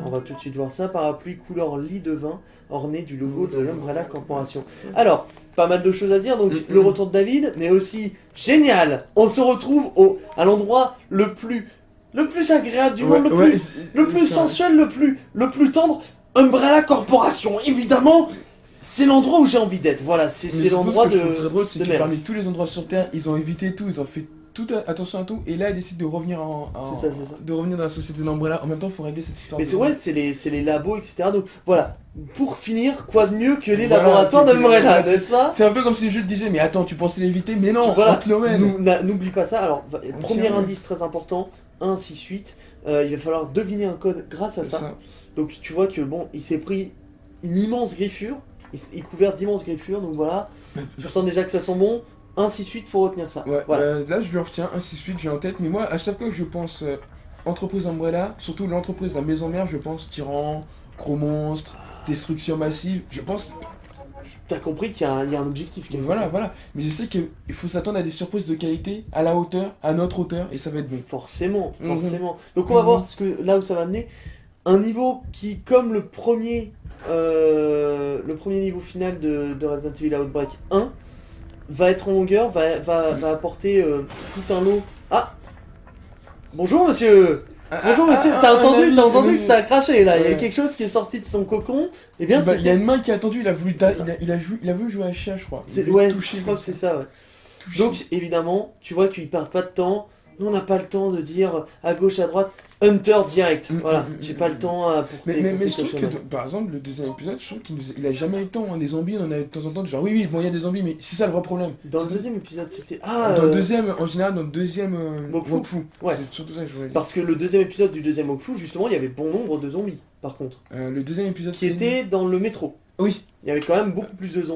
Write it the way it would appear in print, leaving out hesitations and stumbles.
On va tout de suite voir ça. Parapluie couleur lit de vin, orné du logo de l'Umbrella Corporation. Alors, pas mal de choses à dire. Donc, le retour de David, mais aussi génial. On se retrouve à l'endroit le plus agréable du monde, le plus sensuel, le plus tendre. Umbrella Corporation, évidemment. C'est l'endroit où j'ai envie d'être. Voilà, c'est l'endroit de. Très drôle, c'est de que merde. parmi tous les endroits sur Terre, ils ont évité tout, ils ont fait tout attention à tout, et là ils décident de revenir C'est ça. de revenir dans la société d'Umbrella. En même temps, il faut régler cette histoire. Mais c'est vrai, c'est les labos, etc. Donc voilà, pour finir, quoi de mieux que les Voilà, laboratoires d'Umbrella, n'est-ce pas? C'est un peu comme si je te disais, mais attends, tu pensais l'éviter, mais non, Voilà, on te l'emmène. n'oublie pas ça. Alors, premier tient. indice très important, 1, 6, 8. Il va falloir deviner un code grâce à ça. Donc tu vois que bon, il s'est pris une immense griffure. Il est couvert d'immenses griffures, donc voilà. Je sens déjà que ça sent bon. 1, 6, 8, faut retenir ça. Ouais, Voilà. là je le retiens, 1, 6, 8, j'ai en tête, mais moi, à chaque fois que je pense entreprise Umbrella, surtout l'entreprise, la maison mère, je pense tyran, gros monstre, destruction massive, je pense. T'as compris qu'il y a un objectif. Mais voilà. Mais je sais qu'il faut s'attendre à des surprises de qualité, à la hauteur, à notre hauteur, et ça va être bon. Forcément. Donc on va voir là où ça va mener. Un niveau qui, comme le premier niveau final de Resident Evil Outbreak 1, va être en longueur, va apporter tout un lot. Ah! Bonjour monsieur! Bonjour monsieur, t'as entendu que ça a craché là, il y a quelque chose qui est sorti de son cocon. Eh bien, il y a une main qui a attendu, il a voulu jouer à chien, je crois. Ouais, je crois que c'est ça, ouais. Donc, évidemment, tu vois qu'ils perdent pas de temps. Nous, on n'a pas le temps de dire à gauche, à droite, Hunter direct. Voilà, j'ai pas le temps pour mais je trouve que, par exemple, le deuxième épisode, je trouve qu'il a jamais eu le temps. Hein. Les zombies, on en a de temps en temps, genre oui, bon, il y a des zombies, mais c'est ça le vrai problème. Dans le deuxième épisode, c'était. Dans le deuxième, en général, dans le deuxième Walkthrough. Ouais. C'est surtout ça que je voulais dire. Parce que le deuxième épisode du deuxième Walkthrough, justement, il y avait bon nombre de zombies, par contre. Le deuxième épisode. Qui était dans le métro. Oui. Il y avait quand même beaucoup plus de zombies.